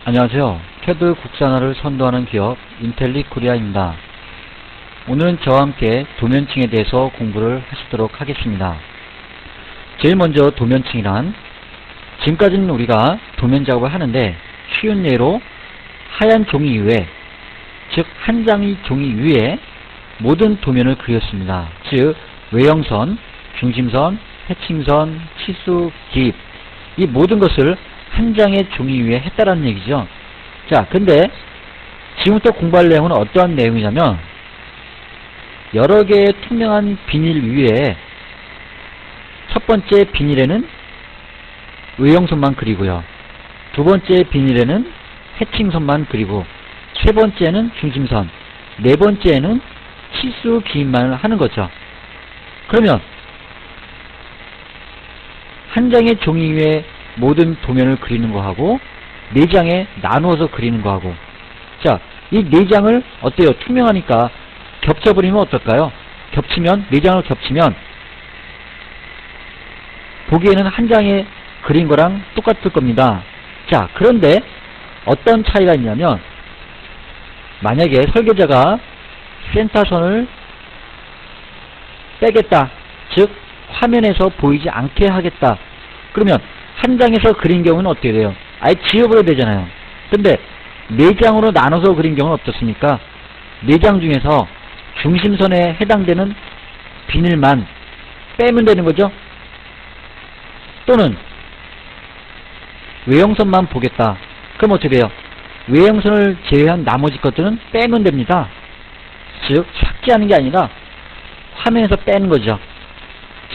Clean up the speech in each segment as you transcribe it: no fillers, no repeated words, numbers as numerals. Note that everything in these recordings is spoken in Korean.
안녕하세요. CAD 국산화를 선도하는 기업 인텔리코리아입니다. 오늘은 저와 함께 도면층에 대해서 공부를 하시도록 하겠습니다. 제일 먼저 도면층이란, 지금까지는 우리가 도면 작업을 하는데 쉬운 예로 하얀 종이 위에, 즉 한 장의 종이 위에 모든 도면을 그렸습니다. 즉 외형선, 중심선, 해칭선, 치수, 기입, 이 모든 것을 한 장의 종이 위에 했다라는 얘기죠. 자, 근데 지금부터 공부할 내용은 어떠한 내용이냐면, 여러 개의 투명한 비닐 위에 첫 번째 비닐에는 외형선만 그리고요, 두 번째 비닐에는 해칭선만 그리고, 세 번째는 중심선, 네 번째는 치수 기입만을 하는 거죠. 그러면 한 장의 종이 위에 모든 도면을 그리는 거하고 네 장에 나누어서 그리는 거하고, 자, 이 네 장을 어때요? 투명하니까 겹쳐버리면 어떨까요? 겹치면, 네 장을 겹치면 보기에는 한 장에 그린 거랑 똑같을 겁니다. 자, 그런데 어떤 차이가 있냐면, 만약에 설계자가 센터선을 빼겠다, 즉 화면에서 보이지 않게 하겠다, 그러면 한 장에서 그린 경우는 어떻게 돼요? 아예 지워버려야 되잖아요. 근데 네 장으로 나눠서 그린 경우는 어떻습니까? 네 장 중에서 중심선에 해당되는 비닐만 빼면 되는 거죠. 또는 외형선만 보겠다, 그럼 어떻게 돼요? 외형선을 제외한 나머지 것들은 빼면 됩니다. 즉 삭제하는 게 아니라 화면에서 빼는 거죠.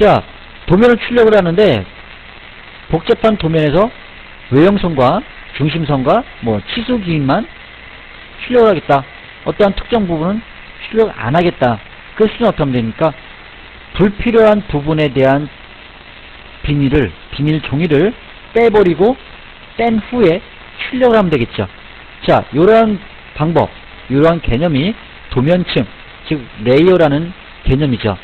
자, 도면을 출력을 하는데 복잡한 도면에서 외형선과 중심선과 치수 기입만 출력을 하겠다, 어떠한 특정 부분은 출력 안 하겠다, 그 수는 어떻게 하면 됩니까? 불필요한 부분에 대한 비닐 종이를 빼버리고 뺀 후에 출력을 하면 되겠죠. 자, 이러한 방법, 이러한 개념이 도면층, 즉 레이어라는 개념이죠.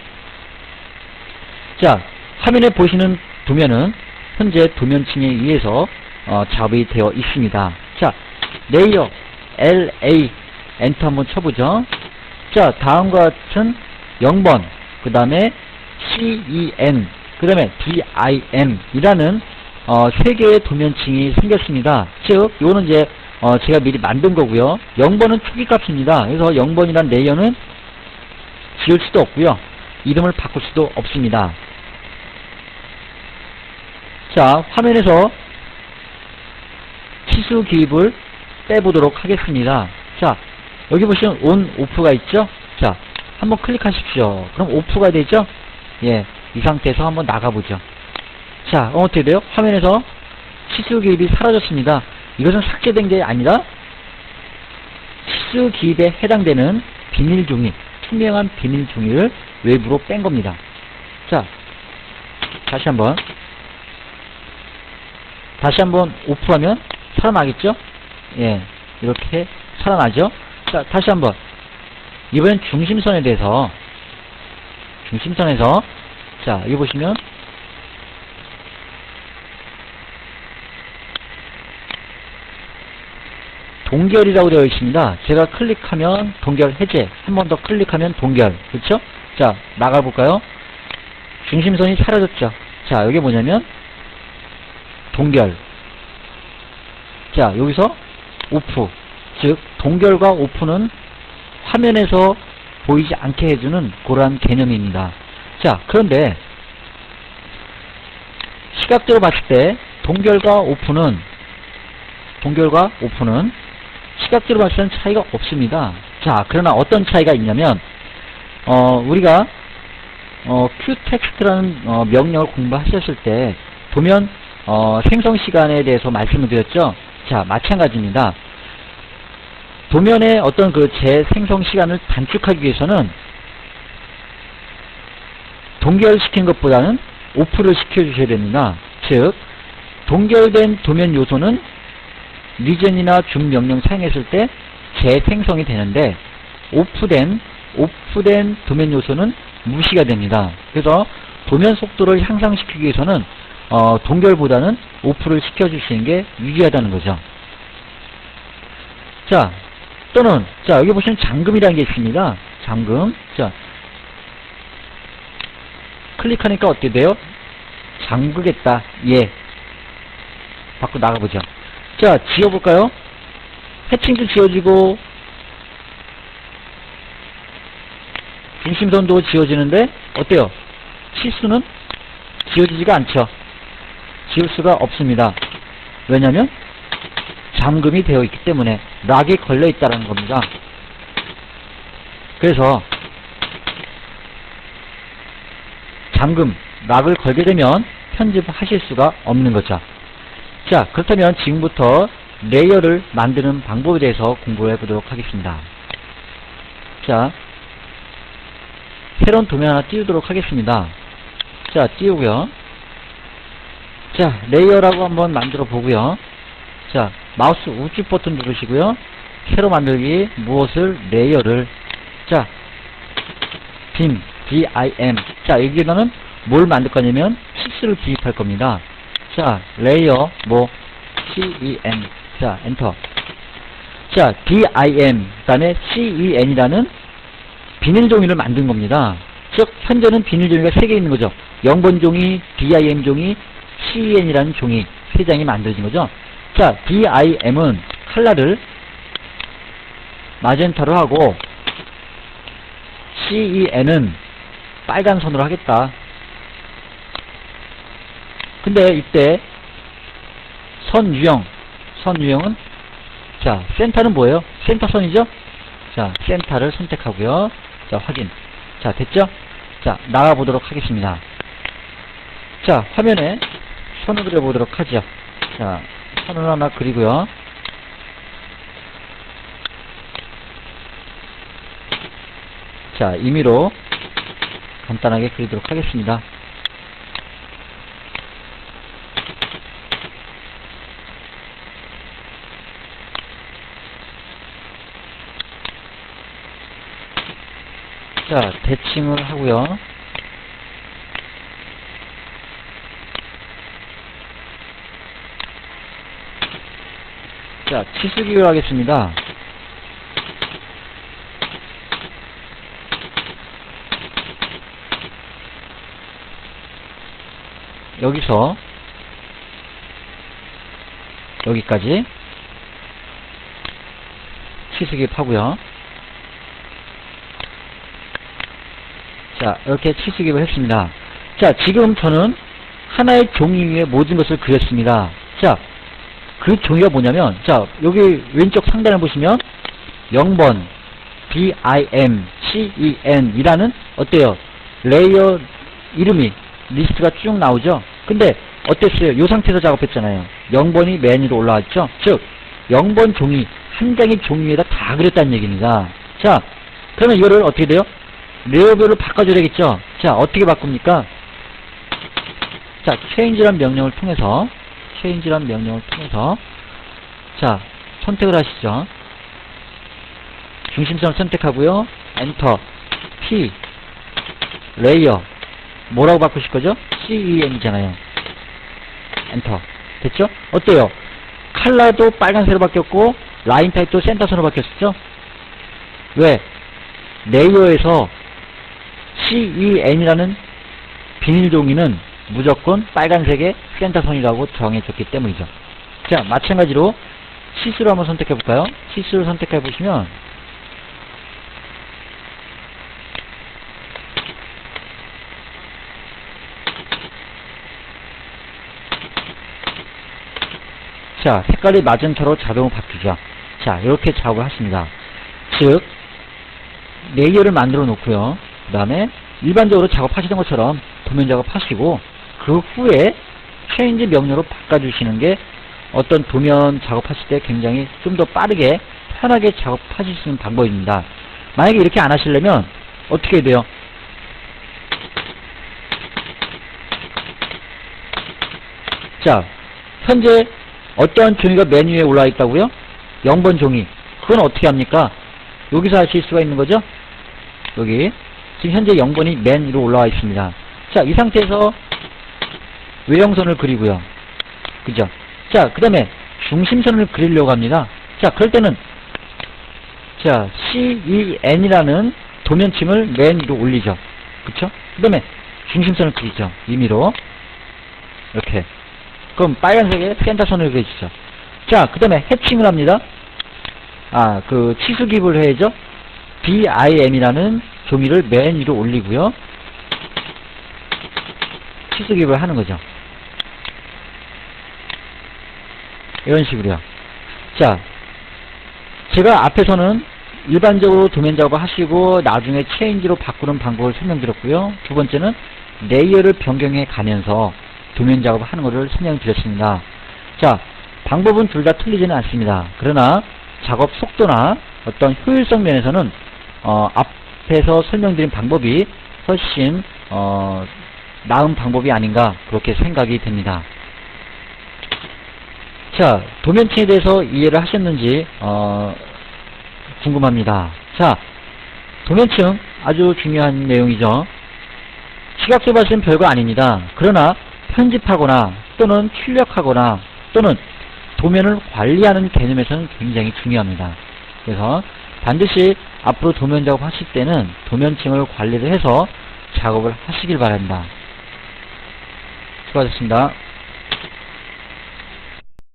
자, 화면에 보시는 도면은 현재 도면층에 의해서 작업이 되어 있습니다. 자, 레이어 LA 엔터 한번 쳐보죠. 자, 다음과 같은 0번, 그 다음에 CEN, 그 다음에 DIM 이라는 세 개의 도면층이 생겼습니다. 즉 이거는 이제 제가 미리 만든 거고요. 0번은 초기 값입니다. 그래서 0번이란 레이어는 지울 수도 없고요, 이름을 바꿀 수도 없습니다. 자, 화면에서 치수 기입을 빼보도록 하겠습니다. 자, 여기 보시면 온, 오프가 있죠? 자, 한번 클릭하십시오. 그럼 오프가 되죠? 예, 이 상태에서 한번 나가보죠. 자, 어떻게 돼요? 화면에서 치수 기입이 사라졌습니다. 이것은 삭제된 게 아니라 치수 기입에 해당되는 비닐 종이, 투명한 비닐 종이를 외부로 뺀 겁니다. 자, 다시 한번 오프하면 살아나겠죠? 예, 이렇게 살아나죠? 자, 다시 한번, 이번엔 중심선에 대해서, 중심선에서, 자, 여기 보시면 동결이라고 되어 있습니다. 제가 클릭하면 동결 해제, 한 번 더 클릭하면 동결, 그렇죠? 자, 나가볼까요? 중심선이 사라졌죠? 자, 여기 뭐냐면 동결. 자, 여기서 오프, 즉 동결과 오프는 화면에서 보이지 않게 해주는 그러한 개념입니다. 자, 그런데 시각적으로 봤을 때 동결과 오프는 시각적으로 봤을 때는 차이가 없습니다. 자, 그러나 어떤 차이가 있냐면, 우리가 qtext라는 명령을 공부하셨을 때 도면 생성 시간에 대해서 말씀을 드렸죠. 자, 마찬가지입니다. 도면의 어떤 그 재생성 시간을 단축하기 위해서는 동결시킨 것보다는 오프를 시켜주셔야 됩니다. 즉, 동결된 도면 요소는 리젠이나 줌 명령 사용했을 때 재생성이 되는데, 오프된 도면 요소는 무시가 됩니다. 그래서 도면 속도를 향상시키기 위해서는 동결보다는 오프를 시켜주시는 게 유리하다는 거죠. 자, 또는, 자, 여기 보시면 잠금이라는 게 있습니다. 잠금. 자, 클릭하니까 어떻게 돼요? 잠그겠다. 예. 밖으로 나가보죠. 자, 지워볼까요? 해칭도 지워지고, 중심선도 지워지는데, 어때요? 치수는 지워지지가 않죠. 지울 수가 없습니다. 왜냐면, 잠금이 되어 있기 때문에, 락이 걸려 있다는 겁니다. 그래서, 잠금, 락을 걸게 되면 편집하실 수가 없는 거죠. 자, 그렇다면 지금부터 레이어를 만드는 방법에 대해서 공부를 해보도록 하겠습니다. 자, 새로운 도면 하나 띄우도록 하겠습니다. 자, 띄우고요. 자, 레이어라고 한번 만들어 보고요. 자, 마우스 우측 버튼 누르시고요. 새로 만들기, 무엇을, 레이어를. 자, 빔, BIM. 자, 여기다는 뭘 만들 거냐면 치수를 기입할 겁니다. 자, 레이어, 뭐, CEN. 자, 엔터. 자, BIM, 그 다음에 CEN이라는 비닐 종이를 만든 겁니다. 즉, 현재는 비닐 종이가 3개 있는 거죠. 0번 종이, BIM 종이, CEN이라는 종이 3장이 만들어진 거죠. 자, BIM은 컬러를 마젠타로 하고, CEN은 빨간 선으로 하겠다. 근데 이때 선 유형은 자, 센터는 뭐예요? 센터선이죠? 자, 센터를 선택하고요. 자, 확인. 자, 됐죠? 자, 나가보도록 하겠습니다. 자, 화면에 선을 그려보도록 하죠. 자, 선을 하나 그리고요. 자, 임의로 간단하게 그리도록 하겠습니다. 자, 대칭을 하고요. 자, 치수기를 하겠습니다. 여기서 여기까지 치수기입 하고요. 자, 이렇게 치수기입을 했습니다. 자, 지금 저는 하나의 종이 위에 모든 것을 그렸습니다. 자, 그 종이가 뭐냐면, 자, 여기 왼쪽 상단을 보시면 0번 BIM CEN 이라는 어때요? 레이어 이름이 리스트가 쭉 나오죠? 근데 어땠어요? 이 상태에서 작업했잖아요. 0번이 맨 위로 올라와 있죠? 즉 0번 종이 한 장의 종이 위에다 다 그렸다는 얘기입니다. 자, 그러면 이거를 어떻게 돼요? 레이어별로 바꿔줘야 되겠죠? 자, 어떻게 바꿉니까? 자, change란 명령을 통해서 자, 선택을 하시죠. 중심선을 선택하고요. 엔터 P 레이어 뭐라고 바꾸실 거죠? CEN이잖아요. 엔터. 됐죠? 어때요? 컬러도 빨간색으로 바뀌었고 라인 타입도 센터선으로 바뀌었죠? 왜? 레이어에서 CEN이라는 비닐 종이는 무조건 빨간색의 센터선이라고 정해졌기 때문이죠. 자, 마찬가지로 치수를 한번 선택해 볼까요? 치수를 선택해 보시면 자, 색깔이 마젠타로 자동으로 바뀌죠. 자, 이렇게 작업을 하십니다. 즉 레이어를 만들어 놓고요. 그 다음에 일반적으로 작업하시던 것처럼 도면 작업하시고 그 후에 체인지 명령으로 바꿔주시는 게 어떤 도면 작업하실 때 굉장히 좀 더 빠르게 편하게 작업하실 수 있는 방법입니다. 만약에 이렇게 안 하시려면 어떻게 해야 돼요? 자, 현재 어떠한 종이가 맨 위에 올라와 있다고요? 0번 종이. 그건 어떻게 합니까? 여기서 하실 수가 있는 거죠? 여기 지금 현재 0번이 맨 위로 올라와 있습니다. 자, 이 상태에서 외형선을 그리고요. 그죠? 자, 그 다음에 중심선을 그리려고 합니다. 자, 그럴 때는 자, CEN이라는 도면층을 맨 위로 올리죠. 그쵸? 그 다음에 중심선을 그리죠. 임의로. 이렇게. 그럼 빨간색에 센터선을 그리시죠. 자, 그 다음에 해칭을 합니다. 치수기입을 해야죠. BIM이라는 종이를 맨 위로 올리고요. 치수기입을 하는 거죠. 이런 식으로요. 자, 제가 앞에서는 일반적으로 도면 작업을 하시고 나중에 체인지로 바꾸는 방법을 설명드렸고요. 두 번째는 레이어를 변경해 가면서 도면 작업을 하는 것을 설명드렸습니다. 자, 방법은 둘 다 틀리지는 않습니다. 그러나 작업 속도나 어떤 효율성 면에서는 앞에서 설명드린 방법이 훨씬 나은 방법이 아닌가 그렇게 생각이 됩니다. 자, 도면층에 대해서 이해를 하셨는지 궁금합니다. 자, 도면층 아주 중요한 내용이죠. 시각적으로 봤을 땐 별거 아닙니다. 그러나 편집하거나 또는 출력하거나 또는 도면을 관리하는 개념에서는 굉장히 중요합니다. 그래서 반드시 앞으로 도면 작업 하실 때는 도면층을 관리를 해서 작업을 하시길 바랍니다. 수고하셨습니다.